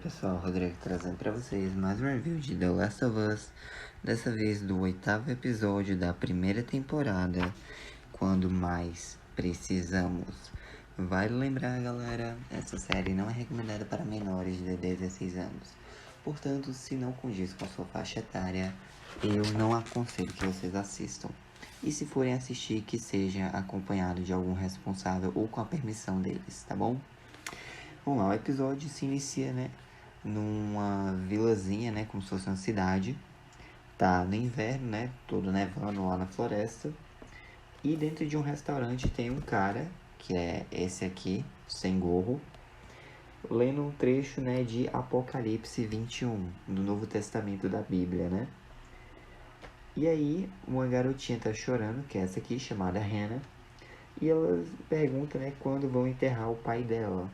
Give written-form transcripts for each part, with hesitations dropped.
pessoal, Rodrigo trazendo pra vocês mais um review de The Last of Us, dessa vez do 8º episódio da primeira temporada, Quando Mais Precisamos. Vale lembrar, galera, essa série não é recomendada para menores de 16 anos, portanto, se não condiz com a sua faixa etária, eu não aconselho que vocês assistam. E se forem assistir, que seja acompanhado de algum responsável ou com a permissão deles, tá bom? Vamos lá, o episódio se inicia, né, numa vilazinha, né, como se fosse uma cidade. Tá no inverno, né, todo nevando lá na floresta. E dentro de um restaurante tem um cara, que é esse aqui, sem gorro, lendo um trecho, né, de Apocalipse 21, do Novo Testamento da Bíblia, né. E aí, uma garotinha tá chorando, que é essa aqui, chamada Hannah, e ela pergunta, né, quando vão enterrar o pai dela.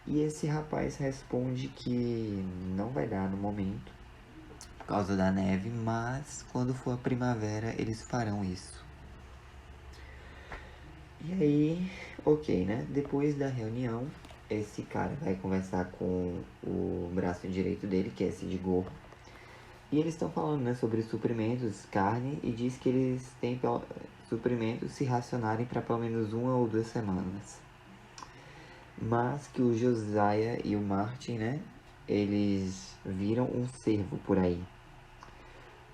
E esse rapaz responde que não vai dar no momento, por causa da neve, mas quando for a primavera eles farão isso. E aí, ok, né? Depois da reunião, esse cara vai conversar com o braço direito dele, que é esse de gorro. E eles estão falando, né, sobre suprimentos, carne, e diz que eles têm suprimentos se racionarem para pelo menos 1 ou 2 semanas. Mas que o Josiah e o Martin, né, eles viram um cervo por aí.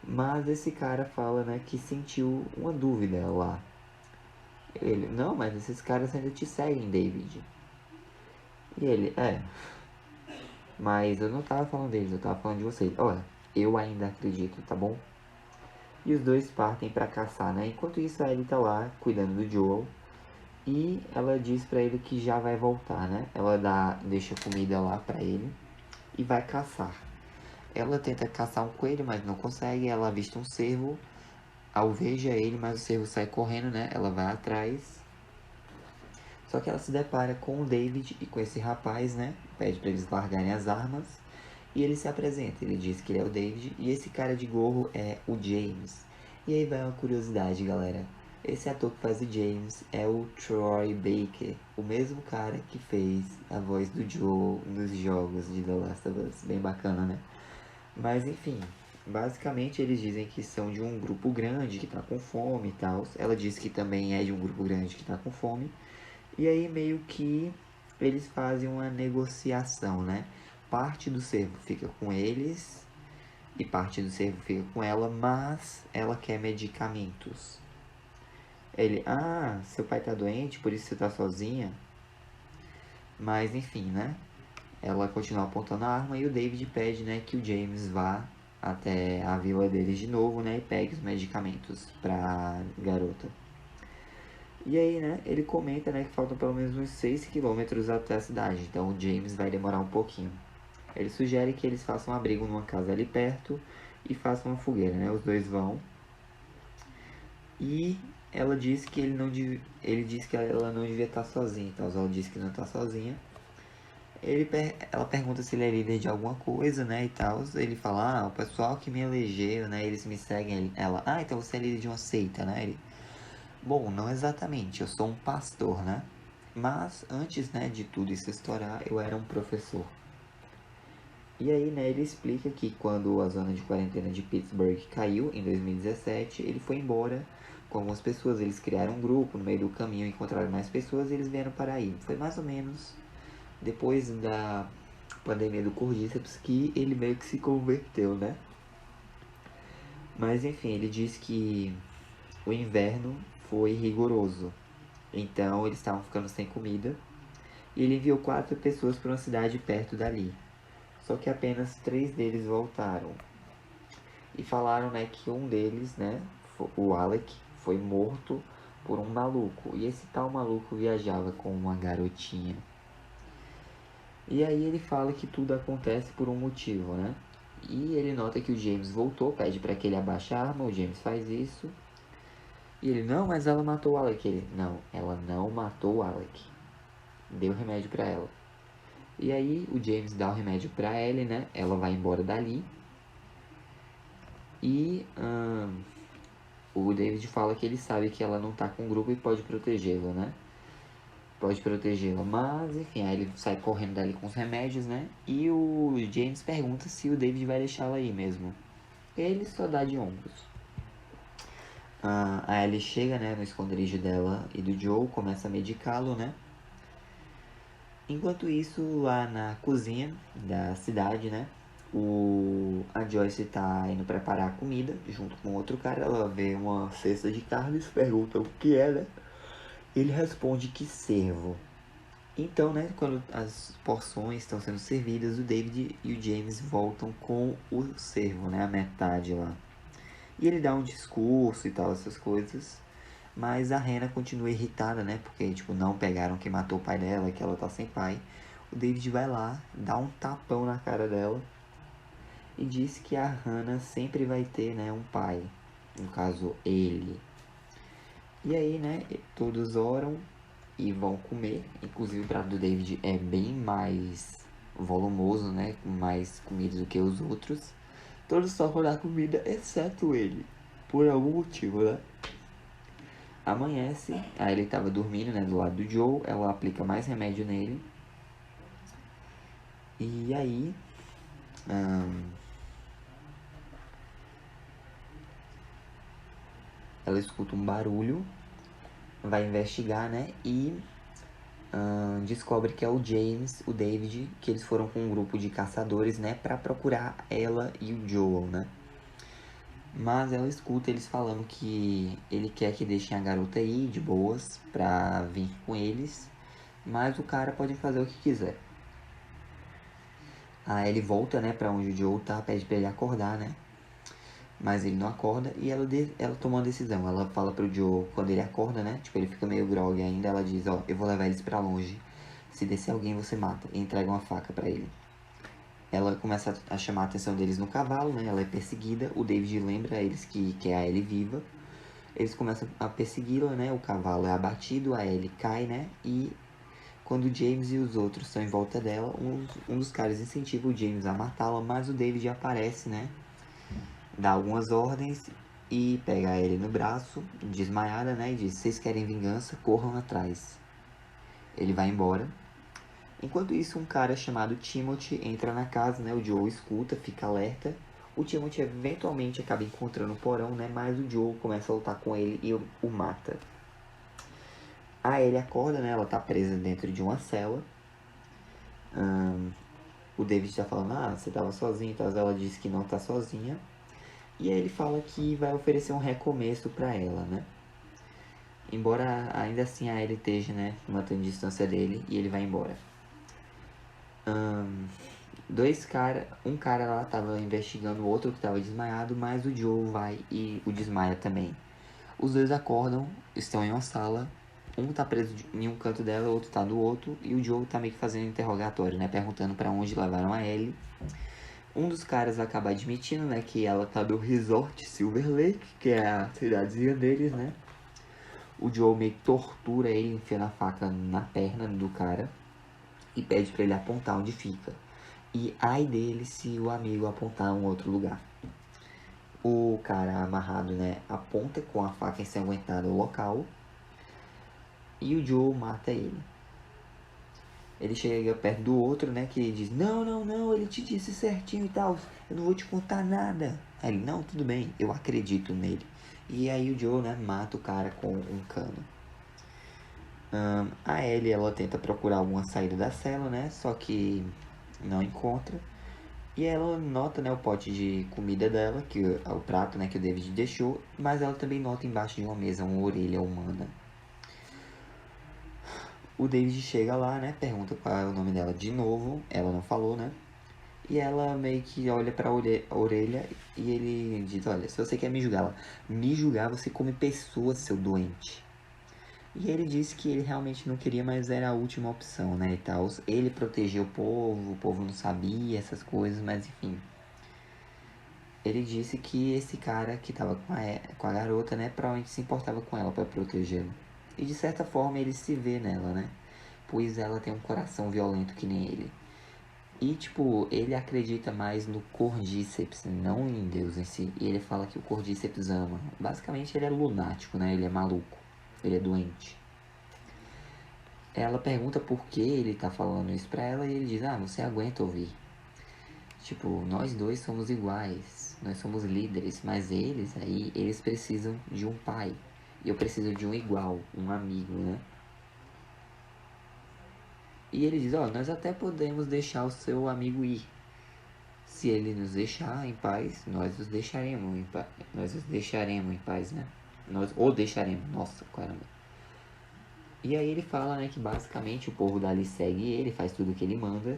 Mas esse cara fala, né, que sentiu uma dúvida lá. Ele, não, mas esses caras ainda te seguem, David. E ele, mas eu não tava falando deles, eu tava falando de vocês. Olha, eu ainda acredito, tá bom? E os dois partem pra caçar, né? Enquanto isso, a Ellie tá lá, cuidando do Joel. E ela diz pra ele que já vai voltar, né? Ela deixa comida lá pra ele e vai caçar. Ela tenta caçar um coelho, mas não consegue. Ela avista um cervo, alveja ele, mas o cervo sai correndo, né? Ela vai atrás. Só que ela se depara com o David e com esse rapaz, né? Pede pra eles largarem as armas. E ele se apresenta. Ele diz que ele é o David. E esse cara de gorro é o James. E aí vai uma curiosidade, galera. Esse ator que faz o James é o Troy Baker, o mesmo cara que fez a voz do Joel nos jogos de The Last of Us. Bem bacana, né? Mas enfim, basicamente eles dizem que são de um grupo grande que tá com fome e tal. Ela diz que também é de um grupo grande que tá com fome. E aí meio que eles fazem uma negociação, né? Parte do cervo fica com eles e parte do cervo fica com ela, mas ela quer medicamentos. Ele, seu pai tá doente, por isso você tá sozinha. Mas enfim, né? Ela continua apontando a arma e o David pede, né, que o James vá até a vila deles de novo, né, e pegue os medicamentos pra garota. E aí, né, ele comenta, né, que faltam pelo menos uns 6 quilômetros até a cidade, então o James vai demorar um pouquinho. Ele sugere que eles façam um abrigo numa casa ali perto e façam uma fogueira, né, os dois vão. E ela diz que ele diz que ela não devia estar sozinha, então ela diz que não está sozinha. Ela pergunta se ele é líder de alguma coisa, né, e tal. Ele fala, o pessoal que me elegeu, né, eles me seguem. Ela, então você é líder de uma seita, né? Ele, bom, não exatamente, eu sou um pastor, né? Mas antes, né, de tudo isso estourar, eu era um professor. E aí, né, ele explica que quando a zona de quarentena de Pittsburgh caiu, em 2017, ele foi embora com algumas pessoas. Eles criaram um grupo, no meio do caminho encontraram mais pessoas e eles vieram para aí. Foi mais ou menos depois da pandemia do Cordyceps que ele meio que se converteu, né? Mas enfim, ele diz que o inverno foi rigoroso. Então eles estavam ficando sem comida. E ele enviou 4 pessoas para uma cidade perto dali. Só que apenas 3 deles voltaram. E falaram, né, que um deles, né, o Alec, foi morto por um maluco. E esse tal maluco viajava com uma garotinha. E aí ele fala que tudo acontece por um motivo, né? E ele nota que o James voltou, pede para que ele abaixe a arma, o James faz isso. E ele, não, mas ela matou o Alec. Ele, não, ela não matou o Alec. Deu remédio para ela. E aí o James dá o remédio para Ellie, né? Ela vai embora dali. E o David fala que ele sabe que ela não tá com o grupo e pode protegê-la, né? pode protegê-la. Mas, enfim, aí ele sai correndo dali com os remédios, né? E o James pergunta se o David vai deixá-la aí mesmo. Ele só dá de ombros. A Ellie chega, né, no esconderijo dela e do Joe, começa a medicá-lo, né? Enquanto isso, lá na cozinha da cidade, né? A Joyce tá indo preparar a comida junto com outro cara. Ela vê uma cesta de carnes, pergunta o que é, né? Ele responde que cervo. Então, né, quando as porções estão sendo servidas, o David e o James voltam com o cervo, né, a metade lá. E ele dá um discurso e tal, essas coisas. Mas a Hannah continua irritada, né, porque, tipo, não pegaram quem matou o pai dela, que ela tá sem pai. O David vai lá, dá um tapão na cara dela e diz que a Hannah sempre vai ter, né, um pai. No caso, ele. E aí, né, todos oram e vão comer. Inclusive o prato do David é bem mais volumoso, né? Com mais comida do que os outros. Todos tocam da comida, exceto ele. Por algum motivo, né? Amanhece, aí ele tava dormindo, né? Do lado do Joe. Ela aplica mais remédio nele. E aí... ela escuta um barulho. Vai investigar, né? E descobre que é o James, o David, que eles foram com um grupo de caçadores, né, para procurar ela e o Joel, né? Mas ela escuta eles falando que ele quer que deixem a garota aí de boas pra vir com eles, mas o cara pode fazer o que quiser. Aí ele volta, né, pra onde o Joel tá, pede pra ele acordar, né? Mas ele não acorda e ela toma uma decisão. Ela fala pro Joe quando ele acorda, né? Tipo, ele fica meio grog ainda. Ela diz, ó, eu vou levar eles pra longe. Se descer alguém, você mata. E entrega uma faca pra ele. Ela começa a chamar a atenção deles no cavalo, né? Ela é perseguida. O David lembra a eles que quer a Ellie viva. Eles começam a persegui-la, né? O cavalo é abatido, a Ellie cai, né? E quando o James e os outros estão em volta dela, um dos caras incentiva o James a matá-la, mas o David aparece, né? Dá algumas ordens e pega a Ellie no braço, desmaiada, né? E diz, vocês querem vingança? Corram atrás. Ele vai embora. Enquanto isso, um cara chamado Timothy entra na casa, né? O Joe escuta, fica alerta. O Timothy eventualmente acaba encontrando o porão, né? Mas o Joe começa a lutar com ele e o mata. A Ellie acorda, né? Ela tá presa dentro de uma cela. O David tá falando, ah, você tava sozinha, então ela diz que não tá sozinha. E aí ele fala que vai oferecer um recomeço pra ela, né? Embora ainda assim a Ellie esteja, né, mantendo distância dele e ele vai embora. Um cara lá tava investigando o outro que tava desmaiado, mas o Joe vai e o desmaia também. Os dois acordam, estão em uma sala, um tá preso em um canto dela, o outro tá do outro, e o Joe tá meio que fazendo interrogatório, né, perguntando pra onde levaram a Ellie. Um dos caras acaba admitindo, né, que ela tá do Resort Silver Lake, que é a cidadezinha deles, né. O Joe meio que tortura ele, enfiando a faca na perna do cara e pede pra ele apontar onde fica. E ai dele se o amigo apontar um outro lugar. O cara amarrado, né, aponta com a faca ensanguentada o local e o Joe mata ele. Ele chega perto do outro, né, que ele diz, não, não, não, ele te disse certinho e tal, eu não vou te contar nada. Aí ele, não, tudo bem, eu acredito nele. E aí o Joe, né, mata o cara com um cano. A Ellie, ela tenta procurar alguma saída da cela, né, só que não encontra. E ela nota, né, o pote de comida dela, que é o prato, né, que o David deixou, mas ela também nota embaixo de uma mesa uma orelha humana. O David chega lá, né, pergunta qual é o nome dela de novo, ela não falou, né? E ela meio que olha pra orelha e ele diz, olha, se você quer me julgar, me julgar você come pessoas, seu doente. E ele disse que ele realmente não queria, mas era a última opção, né, e tal. Ele protegeu o povo não sabia essas coisas, mas enfim. Ele disse que esse cara que tava com a garota, né, provavelmente se importava com ela pra protegê-la. E de certa forma ele se vê nela, né? Pois ela tem um coração violento que nem ele. E, tipo, ele acredita mais no Cordíceps, não em Deus em si. E ele fala que o Cordíceps ama. Basicamente, ele é lunático, né? Ele é maluco. Ele é doente. ela pergunta por que ele tá falando isso pra ela e ele diz, você aguenta ouvir. Tipo, nós dois somos iguais, nós somos líderes, mas eles precisam de um pai. E eu preciso de um igual, um amigo, né? E ele diz, nós até podemos deixar o seu amigo ir. Se ele nos deixar em paz, nós os deixaremos em paz, né? Nós o deixaremos, nossa, caramba. E aí ele fala, né, que basicamente o povo dali segue ele, faz tudo que ele manda,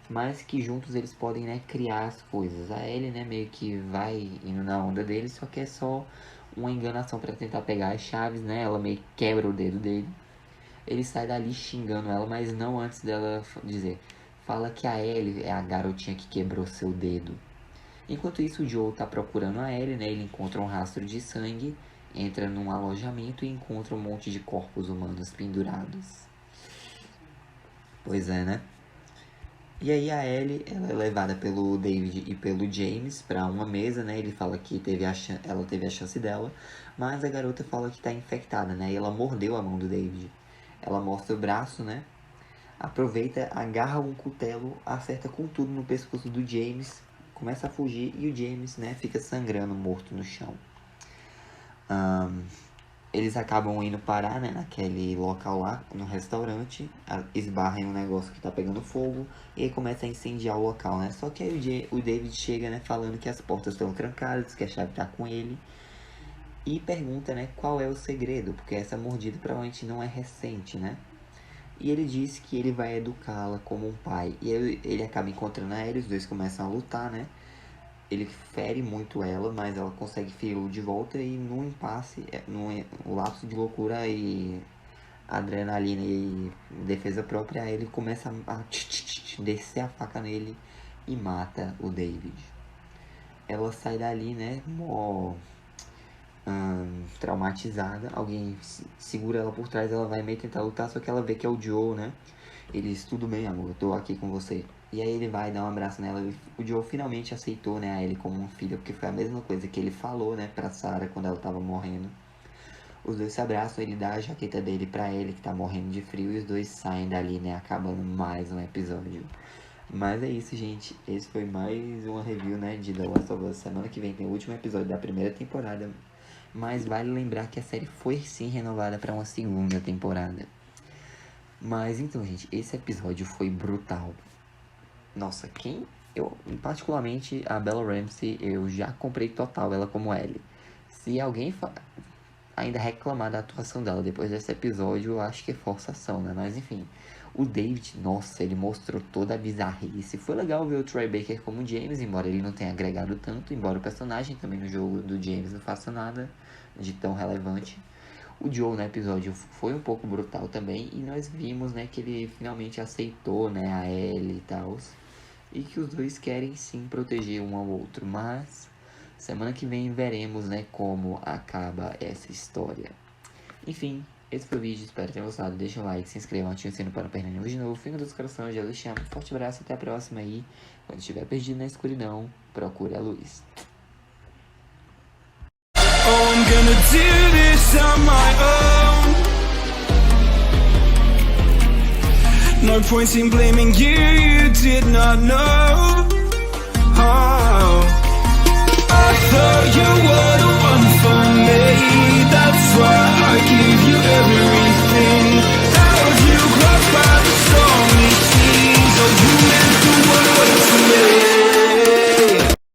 mas que juntos eles podem, né, criar as coisas. A Ellie, né, meio que vai indo na onda dele, só que é só uma enganação para tentar pegar as chaves, né? Ela meio que quebra o dedo dele. Ele sai dali xingando ela, mas não antes dela dizer. Fala que a Ellie é a garotinha que quebrou seu dedo. Enquanto isso, o Joe tá procurando a Ellie, né? Ele encontra um rastro de sangue, entra num alojamento e encontra um monte de corpos humanos pendurados. Pois é, né? E aí a Ellie, ela é levada pelo David e pelo James para uma mesa, né? Ele fala que ela teve a chance dela, mas a garota fala que tá infectada, né? E ela mordeu a mão do David. Ela mostra o braço, né? Aproveita, agarra um cutelo, acerta com tudo no pescoço do James, começa a fugir e o James, né, fica sangrando, morto no chão. Eles acabam indo parar, né, naquele local lá, no restaurante, esbarram em um negócio que tá pegando fogo e aí começa a incendiar o local, né? Só que aí o David chega, né, falando que as portas estão trancadas, que a chave tá com ele e pergunta, né, qual é o segredo, porque essa mordida provavelmente não é recente, né? E ele diz que ele vai educá-la como um pai. E ele acaba encontrando ela, os dois começam a lutar, né? Ele fere muito ela, mas ela consegue feri-lo de volta e num impasse, num lapso de loucura e adrenalina e defesa própria, ele começa a descer a faca nele e mata o David. Ela sai dali, né? Traumatizada, alguém segura ela por trás, ela vai meio tentar lutar, só que ela vê que é o Joe, né? Ele diz, tudo bem, amor, eu tô aqui com você. E aí ele vai dar um abraço nela, o Joe finalmente aceitou, né, a ele como uma filha, porque foi a mesma coisa que ele falou, né, pra Sarah quando ela tava morrendo. Os dois se abraçam, ele dá a jaqueta dele pra ele, que tá morrendo de frio, e os dois saem dali, né, acabando mais um episódio. Mas é isso, gente, esse foi mais uma review, né, de The Last of Us. Semana que vem tem o último episódio da primeira temporada. Mas vale lembrar que a série foi sim renovada para uma segunda temporada. Mas então, gente, esse episódio foi brutal. Nossa, particularmente a Bella Ramsey, eu já comprei total ela como Ellie. Se alguém ainda reclamar da atuação dela depois desse episódio, eu acho que é forçação, né? Mas enfim, o David, nossa, ele mostrou toda a bizarrice. Foi legal ver o Troy Baker como James, embora ele não tenha agregado tanto, embora o personagem também no jogo do James não faça nada de tão relevante. O Joe no episódio foi um pouco brutal também, e nós vimos, né, que ele finalmente aceitou, né, a Ellie e tal, e que os dois querem sim proteger um ao outro, mas semana que vem veremos, né, como acaba essa história. Enfim, esse foi o vídeo, espero que tenham gostado. Deixa um like, se inscrevam, ativem o sino para não perder nenhum de novo. Fica dos corações, Jesus te amo. Forte abraço, até a próxima aí. Quando estiver perdido na escuridão, procure a luz. Oh, I'm gonna do this on my own. No point in blaming you, you did not know.